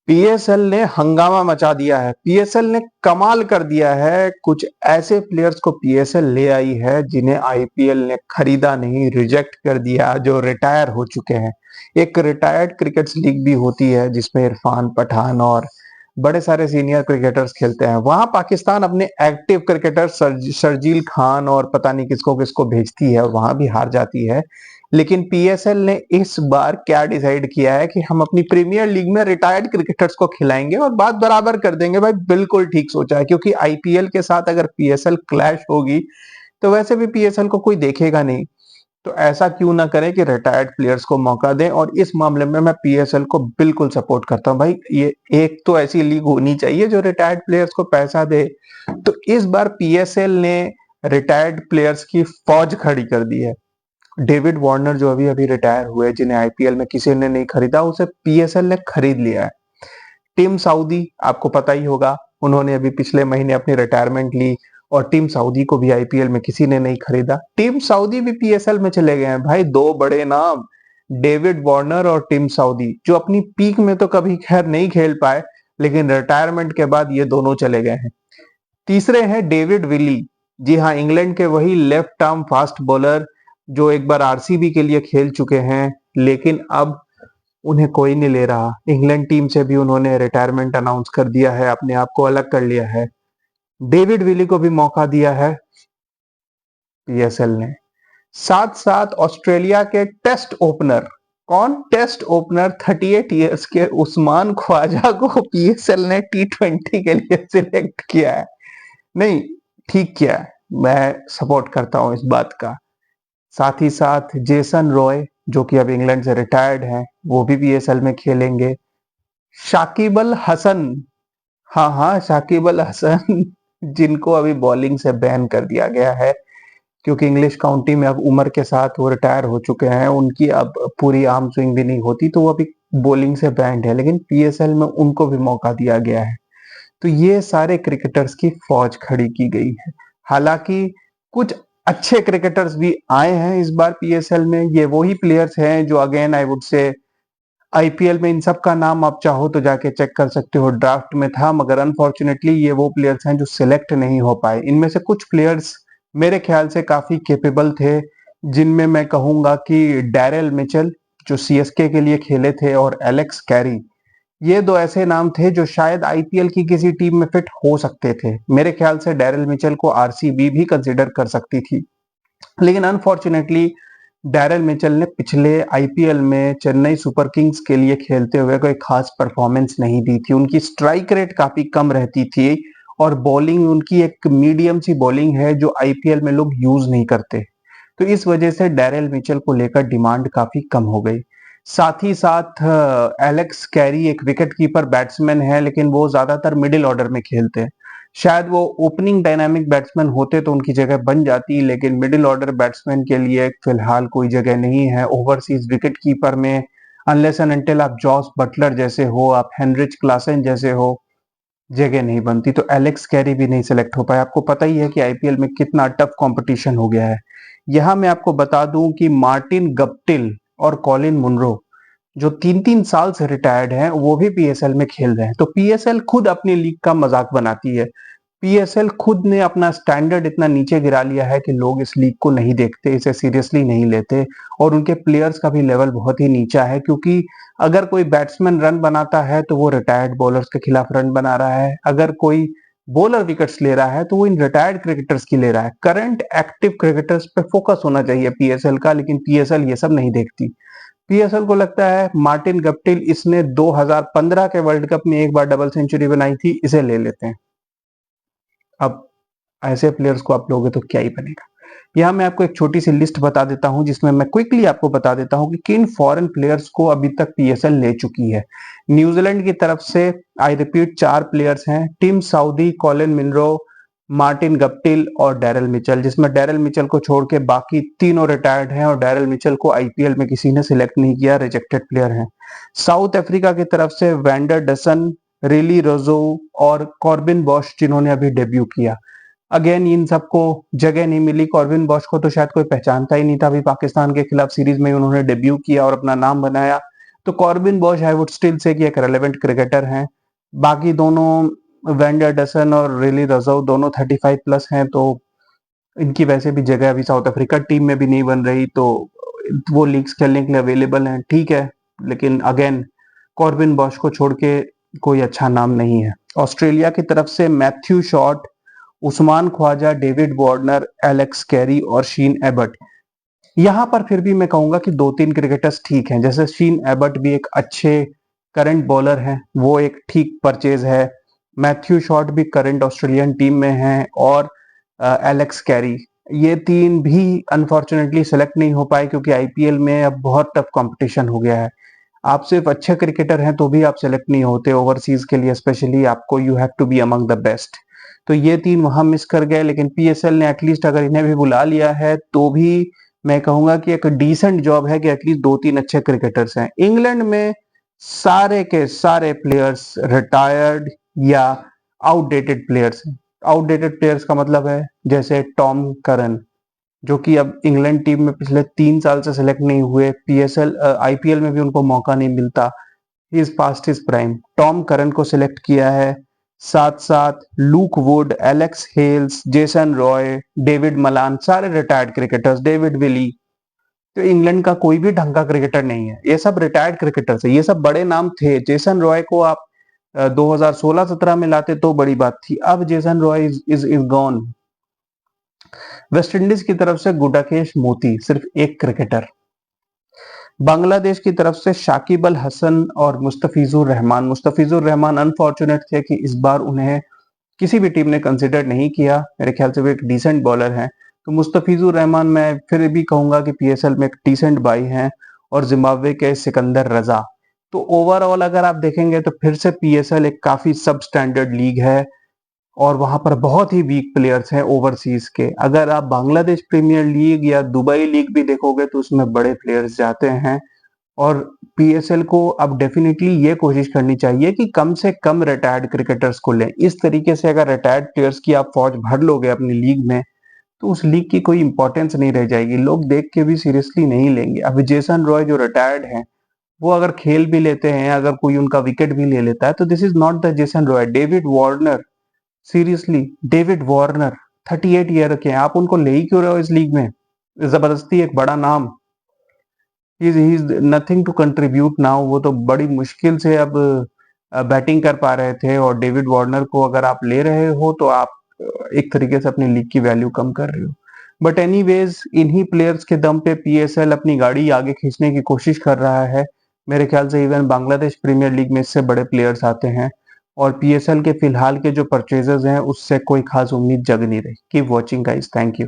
PSL ने हंगामा मचा दिया है। पीएसएल ने कमाल कर दिया है। कुछ ऐसे प्लेयर्स को पीएसएल ले आई है जिन्हें आईपीएल ने खरीदा नहीं, रिजेक्ट कर दिया, जो रिटायर हो चुके हैं। एक रिटायर्ड क्रिकेट लीग भी होती है जिसमें इरफान पठान और बड़े सारे सीनियर क्रिकेटर्स खेलते हैं। वहां पाकिस्तान अपने एक्टिव क्रिकेटर शर्जील खान और पता नहीं किसको किसको भेजती है और वहां भी हार जाती है। लेकिन पीएसएल ने इस बार क्या डिसाइड किया है कि हम अपनी प्रीमियर लीग में रिटायर्ड क्रिकेटर्स को खिलाएंगे और बात बराबर कर देंगे। भाई बिल्कुल ठीक सोचा है, क्योंकि आईपीएल के साथ अगर पीएसएल क्लैश होगी तो वैसे भी पीएसएल को कोई देखेगा नहीं। तो ऐसा क्यों ना करें कि रिटायर्ड प्लेयर्स को मौका दें, और इस मामले में मैं पीएसएल को बिल्कुल सपोर्ट करता हूं। भाई ये एक तो ऐसी लीग होनी चाहिए जो रिटायर्ड प्लेयर्स को पैसा दे। तो इस बार पीएसएल ने रिटायर्ड प्लेयर्स की फौज खड़ी कर दी है। डेविड वार्नर जो अभी अभी रिटायर हुए, जिन्हें आईपीएल में किसी ने नहीं खरीदा, उसे पीएसएल ने खरीद लिया है। टीम सऊदी आपको पता ही होगा, उन्होंने अभी पिछले महीने अपनी रिटायरमेंट ली और टीम सऊदी को भी आईपीएल में किसी ने नहीं खरीदा। टीम सऊदी भी पीएसएल में चले गए हैं। भाई दो बड़े नाम, डेविड वार्नर और टीम सऊदी, जो अपनी पीक में तो कभी खैर नहीं खेल पाए, लेकिन रिटायरमेंट के बाद ये दोनों चले गए हैं। तीसरे हैं डेविड विली। जी हाँ, इंग्लैंड के वही लेफ्ट आर्म फास्ट बॉलर जो एक बार आरसीबी के लिए खेल चुके हैं, लेकिन अब उन्हें कोई नहीं ले रहा। इंग्लैंड टीम से भी उन्होंने रिटायरमेंट अनाउंस कर दिया है, अपने आप को अलग कर लिया है। डेविड विली को भी मौका दिया है पीएसएल ने। साथ साथ ऑस्ट्रेलिया के टेस्ट ओपनर, कौन टेस्ट ओपनर, 38 इयर्स के उस्मान ख्वाजा को पीएसएल ने टी20 के लिए सिलेक्ट किया है। नहीं, ठीक किया है, मैं सपोर्ट करता हूं इस बात का। साथ ही साथ जेसन रॉय जो कि अब इंग्लैंड से रिटायर्ड हैं, वो भी पीएसएल में खेलेंगे। शाकिब अल हसन, हाँ हाँ शाकिब अल हसन जिनको अभी बॉलिंग से बैन कर दिया गया है, क्योंकि इंग्लिश काउंटी में अब उम्र के साथ वो रिटायर हो चुके हैं, उनकी अब पूरी आर्म स्विंग भी नहीं होती, तो वो अभी बॉलिंग से बैंड है, लेकिन पीएसएल में उनको भी मौका दिया गया है। तो ये सारे क्रिकेटर्स की फौज खड़ी की गई है। हालांकि कुछ अच्छे क्रिकेटर्स भी आए हैं इस बार पीएसएल में। ये वही प्लेयर्स हैं जो again I would say IPL में इन सब का नाम आप चाहो तो जाके चेक कर सकते हो, ड्राफ्ट में था, मगर अनफॉर्चुनेटली ये वो प्लेयर्स हैं जो सिलेक्ट नहीं हो पाए। इनमें से कुछ प्लेयर्स मेरे ख्याल से काफी कैपेबल थे, जिनमें मैं कहूंगा कि डैरेल मिचेल जो सीएसके के लिए खेले थे और एलेक्स कैरी, ये दो ऐसे नाम थे जो शायद आईपीएल की किसी टीम में फिट हो सकते थे। मेरे ख्याल से डैरेल मिचेल को आरसीबी भी कंसिडर कर सकती थी, लेकिन अनफॉर्चुनेटली डैरेल मिचेल ने पिछले आईपीएल में चेन्नई सुपर किंग्स के लिए खेलते हुए कोई खास परफॉर्मेंस नहीं दी थी। उनकी स्ट्राइक रेट काफी कम रहती थी और बॉलिंग उनकी एक मीडियम सी बॉलिंग है जो आईपीएल में लोग यूज नहीं करते। तो इस वजह से डैरेल मिचेल को लेकर डिमांड काफी कम हो गई। साथ ही साथ एलेक्स कैरी एक विकेट कीपर बैट्समैन है, लेकिन वो ज्यादातर मिडिल ऑर्डर में खेलते हैं। शायद वो ओपनिंग डायनामिक बैट्समैन होते तो उनकी जगह बन जाती, लेकिन मिडिल ऑर्डर बैट्समैन के लिए फिलहाल कोई जगह नहीं है ओवरसीज विकेट कीपर में, अनलेस एंड अनटिल आप जॉस बटलर जैसे हो, आप हेनरिच क्लासन जैसे हो, जगह नहीं बनती। तो एलेक्स कैरी भी नहीं सिलेक्ट हो पाया। आपको पता ही है कि आईपीएल में कितना टफ कंपटीशन हो गया है। यहां मैं आपको बता दूं कि मार्टिन गप्टिल और कॉलिन मुनरो जो 3-3 साल से रिटायर्ड हैं, वो भी पीएसएल में खेल रहे हैं। तो पीएसएल खुद अपनी लीग का मजाक बनाती है। पीएसएल खुद ने अपना स्टैंडर्ड इतना नीचे गिरा लिया है कि लोग इस लीग को नहीं देखते, इसे सीरियसली नहीं लेते, और उनके प्लेयर्स का भी लेवल बहुत ही नीचा है। क्योंकि अगर कोई बैट्समैन रन बनाता है तो वो रिटायर्ड बॉलर्स के खिलाफ रन बना रहा है, अगर कोई बॉलर विकेट्स ले रहा है तो वो इन रिटायर्ड क्रिकेटर्स की ले रहा है। करंट एक्टिव क्रिकेटर्स पे फोकस होना चाहिए पीएसएल का, लेकिन पीएसएल ये सब नहीं देखती। पीएसएल को लगता है मार्टिन गप्टिल, इसने 2015 के वर्ल्ड कप में एक बार डबल सेंचुरी बनाई थी, इसे ले लेते हैं। अब ऐसे प्लेयर्स को आप लोगे तो क्या ही बनेगा। यहाँ मैं आपको एक छोटी सी लिस्ट बता देता हूं, जिसमें मैं क्विकली आपको बता देता हूं कि किन फॉरेन प्लेयर्स को अभी तक पीएसएल ले चुकी है। न्यूजीलैंड की तरफ से आई रिपीट 4 प्लेयर्स हैं, team Saudi, Colin Munro, Martin Guptill और डैरेल मिचेल, जिसमें डैरेल मिचेल को छोड़ के बाकी तीनों रिटायर्ड हैं और डैरेल मिचेल को आईपीएल में किसी ने सिलेक्ट नहीं किया, रिजेक्टेड प्लेयर हैं। साउथ अफ्रीका की तरफ से वैंडर डसन, रिली रोजो और कॉर्बिन बॉश, जिन्होंने अभी डेब्यू किया। अगेन इन सबको जगह नहीं मिली। कॉर्बिन बॉश को तो शायद कोई पहचानता ही नहीं था, अभी पाकिस्तान के खिलाफ सीरीज में उन्होंने डेब्यू किया और अपना नाम बनाया। तो Corbin Bosch I would still say कि एक रेलेवेंट क्रिकेटर हैं। बाकी दोनों वेंडर डसन और रिली रजो दोनों 35 प्लस हैं, तो इनकी वैसे भी जगह अभी साउथ अफ्रीका टीम में भी नहीं बन रही, तो वो लीग्स खेलने के लिए अवेलेबल हैं, ठीक है। लेकिन अगेन कॉर्बिन बॉश को छोड़ के कोई अच्छा नाम नहीं है। ऑस्ट्रेलिया की तरफ से Matthew Short, Usman Khawaja, David Warner, Alex Carey और शीन एबर्ट। यहाँ पर फिर भी मैं कहूंगा कि 2-3 क्रिकेटर्स ठीक हैं, जैसे शीन एबर्ट भी एक अच्छे करंट बॉलर हैं, वो एक ठीक परचेज है। मैथ्यू शॉट भी करंट ऑस्ट्रेलियन टीम में हैं, और एलेक्स कैरी, ये तीन भी अनफॉर्चुनेटली सेलेक्ट नहीं हो पाए क्योंकि आईपीएल में अब बहुत टफ कंपटीशन हो गया है। आप सिर्फ अच्छे क्रिकेटर हैं तो भी आप सेलेक्ट नहीं होते ओवरसीज के लिए, स्पेशली आपको you have to be among the best. तो ये तीन वहां मिस कर गए, लेकिन पीएसएल ने एटलीस्ट अगर इन्हें भी बुला लिया है तो भी मैं कहूंगा कि एक डिसेंट जॉब है कि एटलीस्ट 2-3 अच्छे क्रिकेटर्स हैं। इंग्लैंड में सारे के सारे प्लेयर्स रिटायर्ड या आउटडेटेड प्लेयर्स हैं। आउटडेटेड प्लेयर्स का मतलब है जैसे टॉम करन, जो कि अब इंग्लैंड टीम में पिछले 3 साल से सिलेक्ट नहीं हुए, पीएसएल आईपीएल में भी उनको मौका नहीं मिलता। He is past his prime. Tom Curran को सिलेक्ट किया है, साथ साथ look would, Alex Hales, Jason Roy, David Malan, सारे रिटायर्ड क्रिकेटर्स, डेविड विली। तो इंग्लैंड का कोई भी ढंग का क्रिकेटर नहीं है, ये सब रिटायर्ड क्रिकेटर्स है। ये सब बड़े नाम थे, जेसन रॉय को आप 2016-17 में लाते तो बड़ी बात थी, अब Jason Roy is gone. West Indies की तरफ से गुडाकेश मोती, सिर्फ एक क्रिकेटर। बांग्लादेश की तरफ से शाकिब अल हसन और मुस्तफिजुर रहमान। मुस्तफिजुर रहमान अनफॉर्चुनेट थे कि इस बार उन्हें किसी भी टीम ने कंसिडर नहीं किया, मेरे ख्याल से वो एक डिसेंट बॉलर हैं। तो मुस्तफिजुर रहमान मैं फिर भी कहूंगा कि पीएसएल में एक डिसेंट बाई हैं, और जिम्बाब्वे के सिकंदर रजा। तो ओवरऑल अगर आप देखेंगे तो फिर से पीएसएल एक काफी सब स्टैंडर्ड लीग है, और वहां पर बहुत ही वीक प्लेयर्स हैं ओवरसीज के। अगर आप बांग्लादेश प्रीमियर लीग या दुबई लीग भी देखोगे तो उसमें बड़े प्लेयर्स जाते हैं। और पीएसएल को अब डेफिनेटली ये कोशिश करनी चाहिए कि कम से कम रिटायर्ड क्रिकेटर्स को लें। इस तरीके से अगर रिटायर्ड प्लेयर्स की आप फौज भर लोगे अपनी लीग में, तो उस लीग की कोई इंपॉर्टेंस नहीं रह जाएगी, लोग देख के भी सीरियसली नहीं लेंगे। अभी जेसन रॉय जो रिटायर्ड हैं, वो अगर खेल भी लेते हैं, अगर कोई उनका विकेट भी ले लेता है, तो this is not the Jason Roy. David Warner, seriously David Warner 38 year के हैं, आप उनको ले ही क्यों रहे हो इस लीग में? जबरदस्ती एक बड़ा नाम, he is nothing to contribute now. वो तो बड़ी मुश्किल से अब बैटिंग कर पा रहे थे, और डेविड वार्नर को अगर आप ले रहे हो तो आप एक तरीके से अपनी लीग की वैल्यू कम कर रहे हो। बट एनीवेज, इन्हीं प्लेयर्स के दम पे पीएसएल अपनी गाड़ी आगे खींचने की कोशिश कर रहा है। मेरे ख्याल से इवन बांग्लादेश प्रीमियर लीग में इससे बड़े प्लेयर्स आते हैं, और पीएसएल के फिलहाल के जो परचेजेस हैं उससे कोई खास उम्मीद जग नहीं रही। Keep watching guys, thank you.